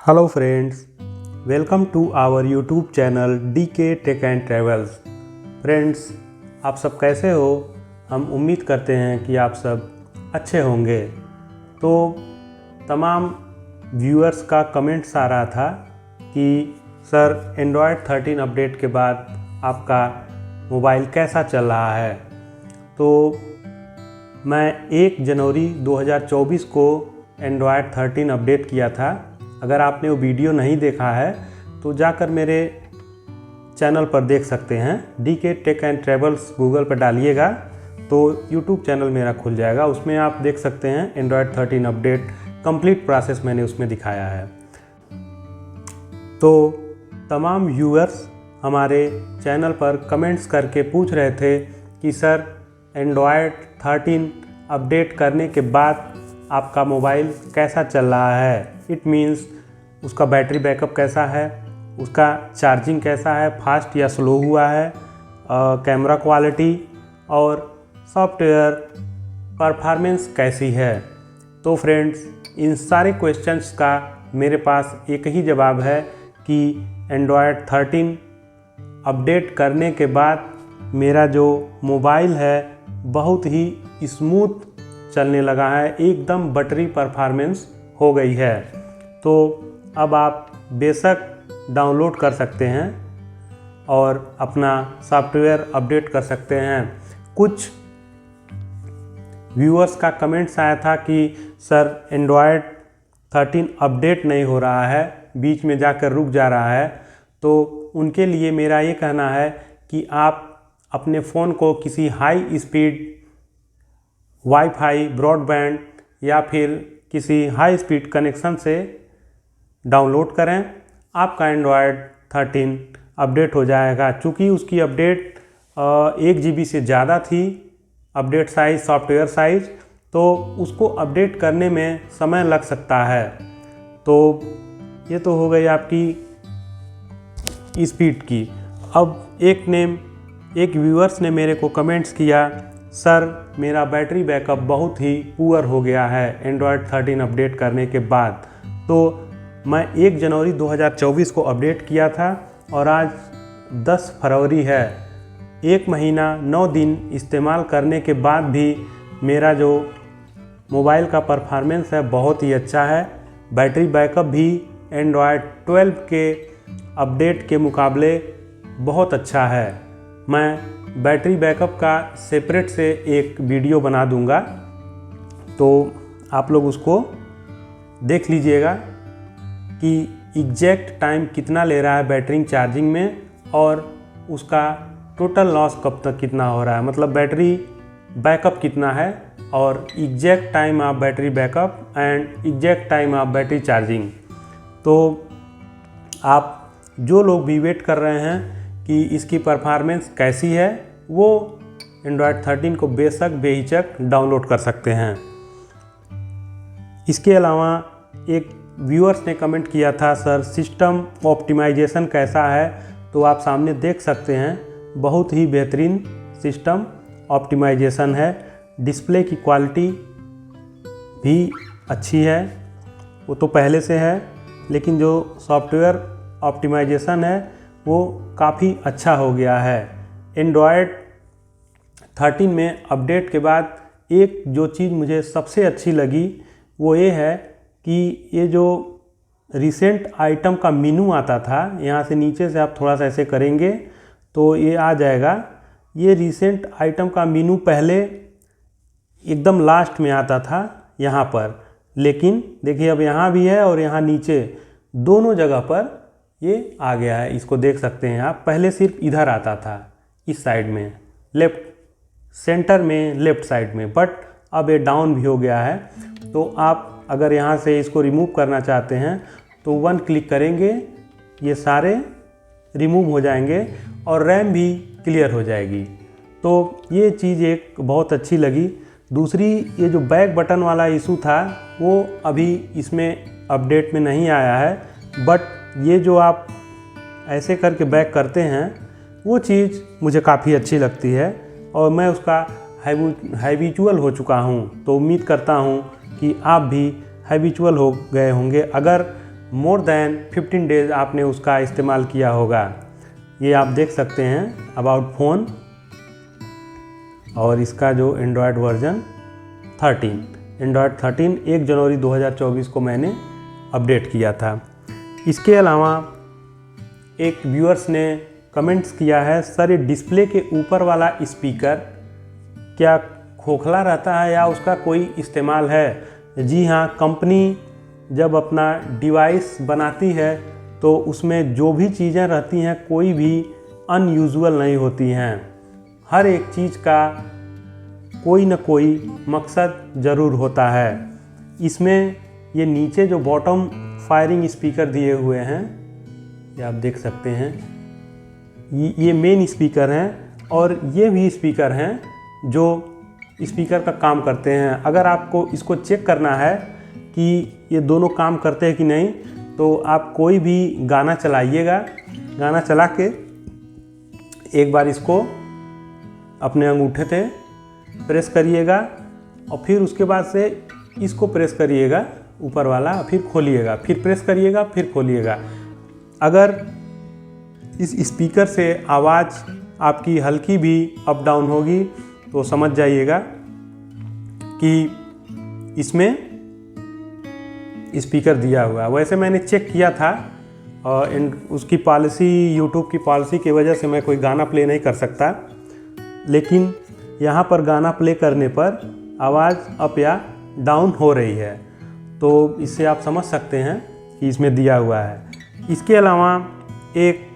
Hello friends, welcome to our YouTube channel DK tech and travels. Friends, आप सब कैसे हो? हम उम्मीद करते हैं कि आप सब अच्छे होंगे। तो तमाम व्यूअर्स का कमेंट्स आ रहा था कि सर एंड्रॉयड 13 अपडेट के बाद आपका मोबाइल कैसा चल रहा है। तो मैं 1 जनवरी 2024 को एंड्रॉयड 13 अपडेट किया था। अगर आपने वो वीडियो नहीं देखा है तो जाकर मेरे चैनल पर देख सकते हैं। DK tech and travels Google पर डालिएगा तो यूट्यूब चैनल मेरा खुल जाएगा। उसमें आप देख सकते हैं एंड्रॉयड 13 अपडेट कंप्लीट प्रोसेस मैंने उसमें दिखाया है। तो तमाम व्यूअर्स हमारे चैनल पर कमेंट्स करके पूछ रहे थे कि सर एंड्रॉयड 13 अपडेट करने के बाद आपका मोबाइल कैसा चल रहा है। इट मीन्स उसका बैटरी बैकअप कैसा है, उसका चार्जिंग कैसा है, फास्ट या स्लो हुआ है, कैमरा क्वालिटी और सॉफ्टवेयर परफॉर्मेंस कैसी है। तो फ्रेंड्स, इन सारे क्वेश्चंस का मेरे पास एक ही जवाब है कि एंड्रॉयड 13 अपडेट करने के बाद मेरा जो मोबाइल है बहुत ही स्मूथ चलने लगा है, एकदम बैटरी परफॉर्मेंस हो गई है। तो अब आप बेशक डाउनलोड कर सकते हैं और अपना सॉफ्टवेयर अपडेट कर सकते हैं। कुछ व्यूअर्स का कमेंट्स आया था कि सर एंड्रॉयड 13 अपडेट नहीं हो रहा है, बीच में जाकर रुक जा रहा है। तो उनके लिए मेरा ये कहना है कि आप अपने फ़ोन को किसी हाई स्पीड वाईफाई, ब्रॉडबैंड या फिर किसी हाई स्पीड कनेक्शन से डाउनलोड करें। आपका एंड्रॉयड 13 अपडेट हो जाएगा। चूँकि उसकी अपडेट 1 GB से ज़्यादा थी, अपडेट साइज़, सॉफ्टवेयर साइज़, तो उसको अपडेट करने में समय लग सकता है। तो ये तो हो गई आपकी स्पीड की। अब एक व्यूअर्स ने मेरे को कमेंट्स किया, सर मेरा बैटरी बैकअप बहुत ही पुअर हो गया है एंड्रॉयड 13 अपडेट करने के बाद। तो मैं 1 जनवरी 2024 को अपडेट किया था और आज 10 फरवरी है। 1 महीना 9 दिन इस्तेमाल करने के बाद भी मेरा जो मोबाइल का परफॉर्मेंस है बहुत ही अच्छा है। बैटरी बैकअप भी एंड्रॉयड 12 के अपडेट के मुकाबले बहुत अच्छा है। मैं बैटरी बैकअप का सेपरेट से एक वीडियो बना दूंगा, तो आप लोग उसको देख लीजिएगा कि एग्जैक्ट टाइम कितना ले रहा है बैटरी चार्जिंग में और उसका टोटल लॉस कब तक कितना हो रहा है, मतलब बैटरी बैकअप कितना है और exact time of battery backup and exact time of battery charging. तो आप जो लोग भी वेट कर रहे हैं कि इसकी परफॉर्मेंस कैसी है, वो एंड्रॉयड 13 को बेशक बेहिचक डाउनलोड कर सकते हैं। इसके अलावा एक व्यूअर्स ने कमेंट किया था, सर सिस्टम ऑप्टिमाइजेशन कैसा है। तो आप सामने देख सकते हैं बहुत ही बेहतरीन सिस्टम ऑप्टिमाइजेशन है। डिस्प्ले की क्वालिटी भी अच्छी है, वो तो पहले से है, लेकिन जो सॉफ्टवेयर ऑप्टिमाइजेशन है वो काफ़ी अच्छा हो गया है। एंड्रॉयड 13 में अपडेट के बाद एक जो चीज़ मुझे सबसे अच्छी लगी वो ये है कि ये जो रिसेंट आइटम का मेनू आता था, यहाँ से नीचे से आप थोड़ा सा ऐसे करेंगे तो ये आ जाएगा। ये रिसेंट आइटम का मेनू पहले एकदम लास्ट में आता था यहाँ पर, लेकिन देखिए अब यहाँ भी है और यहाँ नीचे दोनों जगह पर ये आ गया है। इसको देख सकते हैं आप। पहले सिर्फ इधर आता था, इस साइड में लेफ्ट, सेंटर में लेफ्ट साइड में, बट अब ये डाउन भी हो गया है। तो आप अगर यहाँ से इसको रिमूव करना चाहते हैं तो 1 क्लिक करेंगे, ये सारे रिमूव हो जाएंगे और रैम भी क्लियर हो जाएगी। तो ये चीज़ एक बहुत अच्छी लगी। दूसरी, ये जो बैक बटन वाला इशू था वो अभी इसमें अपडेट में नहीं आया है, बट ये जो आप ऐसे करके बैक करते हैं वो चीज़ मुझे काफ़ी अच्छी लगती है और मैं उसका हैबिचुअल हो चुका हूँ। तो उम्मीद करता हूँ कि आप भी हैबिचुअल हो गए होंगे। अगर मोर देन 15 डेज आपने उसका इस्तेमाल किया होगा। ये आप देख सकते हैं अबाउट फ़ोन, और इसका जो एंड्रॉयड वर्जन 13, एंड्रॉयड 13 1 जनवरी 2024 को मैंने अपडेट किया था। इसके अलावा एक व्यूअर्स ने कमेंट्स किया है, सर ये डिस्प्ले के ऊपर वाला स्पीकर क्या खोखला रहता है या उसका कोई इस्तेमाल है? जी हाँ, कंपनी जब अपना डिवाइस बनाती है तो उसमें जो भी चीज़ें रहती हैं कोई भी अनयूजुअल नहीं होती हैं। हर एक चीज़ का कोई न कोई मकसद ज़रूर होता है। इसमें ये नीचे जो बॉटम फायरिंग स्पीकर दिए हुए हैं, ये आप देख सकते हैं, ये मेन स्पीकर हैं और ये भी स्पीकर हैं जो स्पीकर का काम करते हैं। अगर आपको इसको चेक करना है कि ये दोनों काम करते हैं कि नहीं, तो आप कोई भी गाना चलाइएगा, गाना चला के एक बार इसको अपने अंगूठे से प्रेस करिएगा और फिर उसके बाद से इसको प्रेस करिएगा ऊपर वाला, फिर खोलिएगा, फिर प्रेस करिएगा, फिर खोलिएगा। अगर इस स्पीकर से आवाज़ आपकी हल्की भी अप डाउन होगी तो समझ जाइएगा कि इसमें स्पीकर दिया हुआ है। वैसे मैंने चेक किया था और उसकी पॉलिसी, यूट्यूब की पॉलिसी की वजह से मैं कोई गाना प्ले नहीं कर सकता, लेकिन यहाँ पर गाना प्ले करने पर आवाज़ अप या डाउन हो रही है, तो इससे आप समझ सकते हैं कि इसमें दिया हुआ है। इसके अलावा एक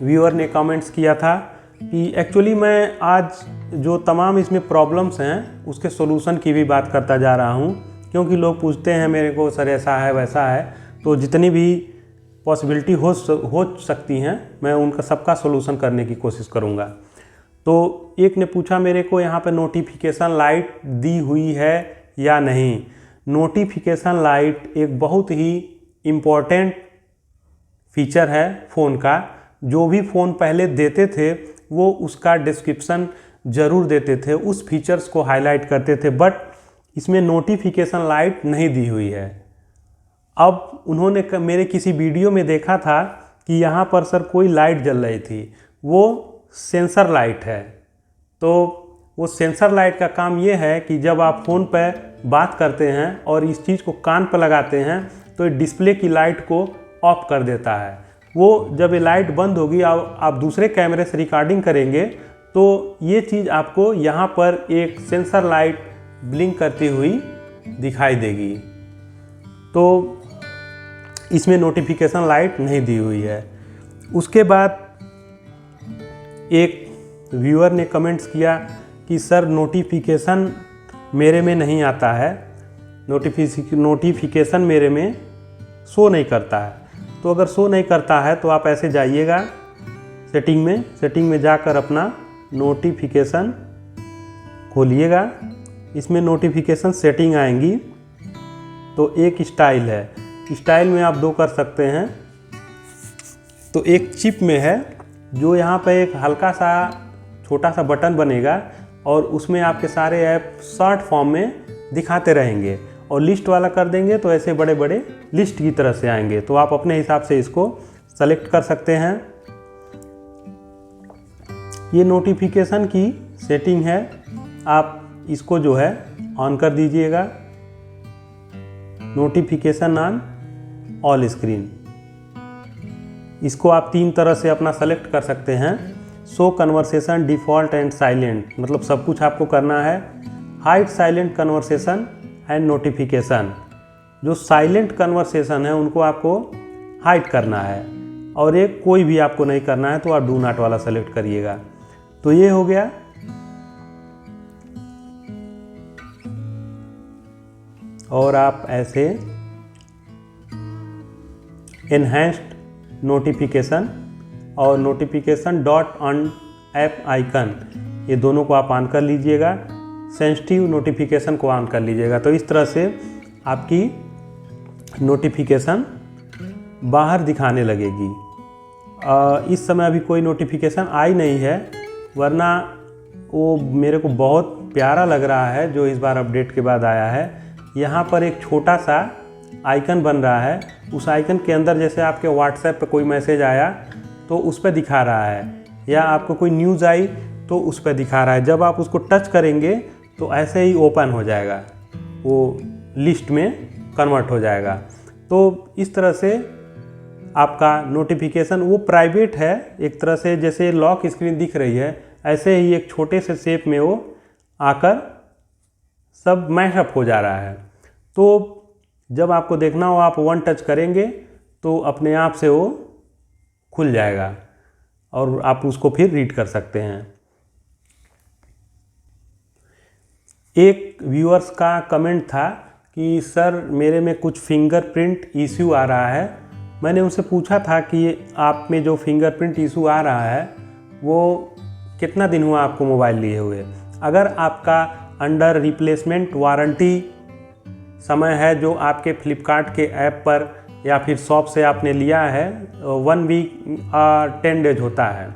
व्यूअर ने कमेंट्स किया था कि एक्चुअली मैं आज जो तमाम इसमें प्रॉब्लम्स हैं उसके सॉल्यूशन की भी बात करता जा रहा हूँ, क्योंकि लोग पूछते हैं मेरे को, सर ऐसा है वैसा है, तो जितनी भी पॉसिबिलिटी हो सकती हैं मैं उनका सबका सॉल्यूशन करने की कोशिश करूँगा। तो एक ने पूछा मेरे को, यहाँ पे नोटिफिकेशन लाइट दी हुई है या नहीं। नोटिफिकेशन लाइट एक बहुत ही इम्पॉर्टेंट फीचर है फ़ोन का। जो भी फ़ोन पहले देते थे वो उसका डिस्क्रिप्शन ज़रूर देते थे, उस फीचर्स को हाईलाइट करते थे, बट इसमें नोटिफिकेशन लाइट नहीं दी हुई है। अब उन्होंने मेरे किसी वीडियो में देखा था कि यहाँ पर सर कोई लाइट जल रही थी, वो सेंसर लाइट है। तो वो सेंसर लाइट का काम ये है कि जब आप फ़ोन पर बात करते हैं और इस चीज़ को कान पर लगाते हैं तो डिस्प्ले की लाइट को ऑफ कर देता है। वो जब ये लाइट बंद होगी, आप दूसरे कैमरे से रिकॉर्डिंग करेंगे तो ये चीज़ आपको यहाँ पर एक सेंसर लाइट ब्लिंक करती हुई दिखाई देगी। तो इसमें नोटिफिकेशन लाइट नहीं दी हुई है। उसके बाद एक व्यूअर ने कमेंट्स किया कि सर नोटिफिकेशन मेरे में नहीं आता है, नोटिफिकेशन मेरे में शो नहीं करता है। तो अगर शो नहीं करता है तो आप ऐसे जाइएगा सेटिंग में जाकर अपना नोटिफिकेशन खोलिएगा। इसमें नोटिफिकेशन सेटिंग आएंगी तो एक स्टाइल है, स्टाइल में आप दो कर सकते हैं। तो एक चिप में है जो यहाँ पे एक हल्का सा छोटा सा बटन बनेगा और उसमें आपके सारे ऐप शॉर्ट फॉर्म में दिखाते रहेंगे, और लिस्ट वाला कर देंगे तो ऐसे बड़े बड़े लिस्ट की तरह से आएंगे। तो आप अपने हिसाब से इसको सेलेक्ट कर सकते हैं। ये नोटिफिकेशन की सेटिंग है, आप इसको जो है ऑन कर दीजिएगा, नोटिफिकेशन ऑन ऑल स्क्रीन। इसको आप 3 तरह से अपना सेलेक्ट कर सकते हैं। Show conversation, default and silent, मतलब सब कुछ आपको करना है। Hide silent conversation and notification, जो साइलेंट कन्वर्सेशन है उनको आपको हाइड करना है, और एक कोई भी आपको नहीं करना है तो आप डू नॉट वाला सेलेक्ट करिएगा। तो ये हो गया। और आप ऐसे एनहेंस्ड नोटिफिकेशन और notification dot on app icon, ये दोनों को आप ऑन कर लीजिएगा। सेंसिटिव नोटिफिकेशन को ऑन कर लीजिएगा। तो इस तरह से आपकी नोटिफिकेशन बाहर दिखाने लगेगी। इस समय अभी कोई नोटिफिकेशन आई नहीं है, वरना वो मेरे को बहुत प्यारा लग रहा है जो इस बार अपडेट के बाद आया है। यहाँ पर एक छोटा सा आइकन बन रहा है, उस आइकन के अंदर जैसे आपके व्हाट्सएप पे कोई मैसेज आया तो उस पर दिखा रहा है, या आपको कोई न्यूज़ आई तो उस पर दिखा रहा है। जब आप उसको टच करेंगे तो ऐसे ही ओपन हो जाएगा, वो लिस्ट में कन्वर्ट हो जाएगा। तो इस तरह से आपका नोटिफिकेशन वो प्राइवेट है एक तरह से, जैसे लॉक स्क्रीन दिख रही है ऐसे ही एक छोटे से शेप में वो आकर सब मैशअप हो जा रहा है। तो जब आपको देखना हो आप वन टच करेंगे तो अपने आप से वो खुल जाएगा और आप उसको फिर रीड कर सकते हैं। एक व्यूअर्स का कमेंट था कि सर मेरे में कुछ फिंगरप्रिंट इश्यू आ रहा है। मैंने उनसे पूछा था कि आप में जो फिंगरप्रिंट इशू आ रहा है वो कितना दिन हुआ आपको मोबाइल लिए हुए। अगर आपका अंडर रिप्लेसमेंट वारंटी समय है जो आपके फ्लिपकार्ट के ऐप पर या फिर शॉप से आपने लिया है 1 वीक 10 डेज होता है,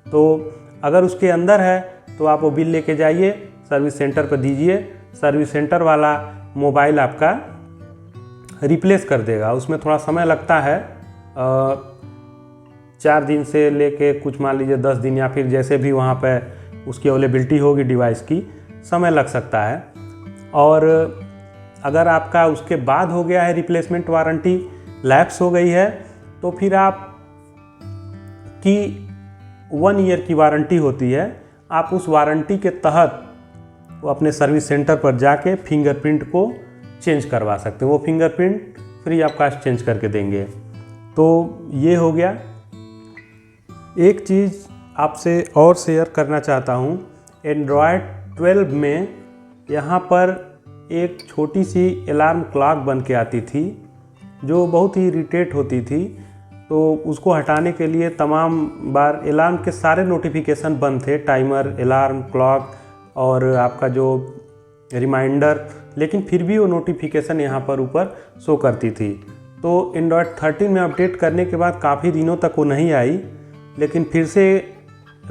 तो अगर उसके अंदर है तो आप वो बिल लेके जाइए सर्विस सेंटर पर दीजिए। सर्विस सेंटर वाला मोबाइल आपका रिप्लेस कर देगा। उसमें थोड़ा समय लगता है 4 दिन से लेके कुछ मान लीजिए 10 दिन, या फिर जैसे भी वहाँ पे उसकी अवेलेबिलिटी होगी डिवाइस की, समय लग सकता है। और अगर आपका उसके बाद हो गया है रिप्लेसमेंट वारंटी लैप्स हो गई है तो फिर आप की 1 ईयर की वारंटी होती है। आप उस वारंटी के तहत वो अपने सर्विस सेंटर पर जाके फिंगरप्रिंट को चेंज करवा सकते हैं। वो fingerprint free of cost change करके देंगे। तो ये हो गया। एक चीज़ आपसे और शेयर करना चाहता हूँ, एंड्रॉयड 12 में यहाँ पर एक छोटी सी अलार्म क्लॉक बन के आती थी जो बहुत ही इरिटेट होती थी। तो उसको हटाने के लिए तमाम बार अलार्म के सारे नोटिफिकेशन बंद थे, टाइमर, अलार्म, क्लॉक और आपका जो रिमाइंडर, लेकिन फिर भी वो नोटिफिकेशन यहाँ पर ऊपर शो करती थी। तो एंड्रॉयड 13 में अपडेट करने के बाद काफ़ी दिनों तक वो नहीं आई, लेकिन फिर से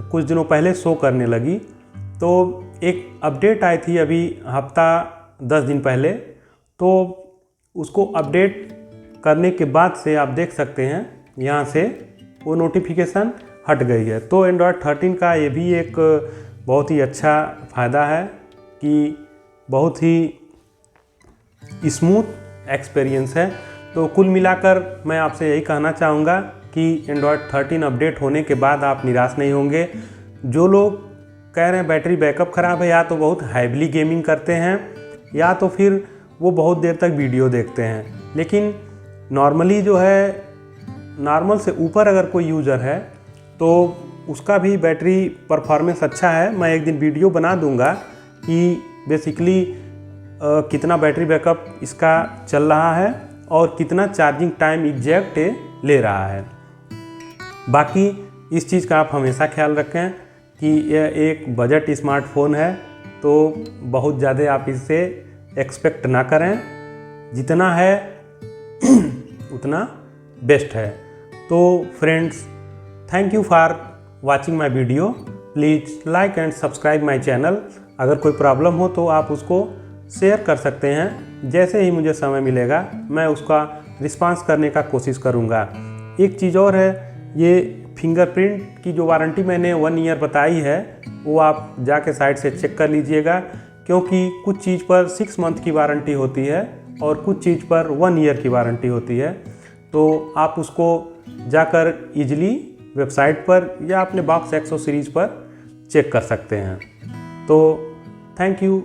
कुछ दिनों पहले शो करने लगी। तो एक अपडेट आई थी अभी हफ्ता 10 दिन पहले, तो उसको अपडेट करने के बाद से आप देख सकते हैं यहाँ से वो नोटिफिकेशन हट गई है। तो एंड्रॉयड 13 का ये भी एक बहुत ही अच्छा फ़ायदा है कि बहुत ही स्मूथ एक्सपीरियंस है। तो कुल मिलाकर मैं आपसे यही कहना चाहूँगा कि एंड्रॉयड 13 अपडेट होने के बाद आप निराश नहीं होंगे। जो लोग कह रहे हैं बैटरी बैकअप ख़राब है, या तो बहुत हैवीली गेमिंग करते हैं या तो फिर वो बहुत देर तक वीडियो देखते हैं, लेकिन नॉर्मली जो है नॉर्मल से ऊपर अगर कोई यूज़र है तो उसका भी बैटरी परफॉर्मेंस अच्छा है। मैं एक दिन वीडियो बना दूंगा कि बेसिकली कितना बैटरी बैकअप इसका चल रहा है और कितना चार्जिंग टाइम एग्जैक्ट ले रहा है। बाकी इस चीज़ का आप हमेशा ख्याल रखें कि यह एक बजट स्मार्टफोन है, तो बहुत ज़्यादा आप इससे एक्सपेक्ट ना करें। जितना है उतना बेस्ट है। तो friends, thank you for watching my video. Please like and subscribe my channel. अगर कोई प्रॉब्लम हो तो आप उसको शेयर कर सकते हैं। जैसे ही मुझे समय मिलेगा मैं उसका रिस्पांस करने का कोशिश करूँगा। एक चीज़ और है, ये फिंगरप्रिंट की जो वारंटी मैंने 1 ईयर बताई है वो आप जाके साइट से चेक कर लीजिएगा, क्योंकि कुछ चीज़ पर 6 मंथ की वारंटी होती है और कुछ चीज़ पर 1 ईयर की वारंटी होती है। तो आप उसको जाकर इजीली वेबसाइट पर या अपने बॉक्स एक्सो सीरीज़ पर चेक कर सकते हैं। तो थैंक यू।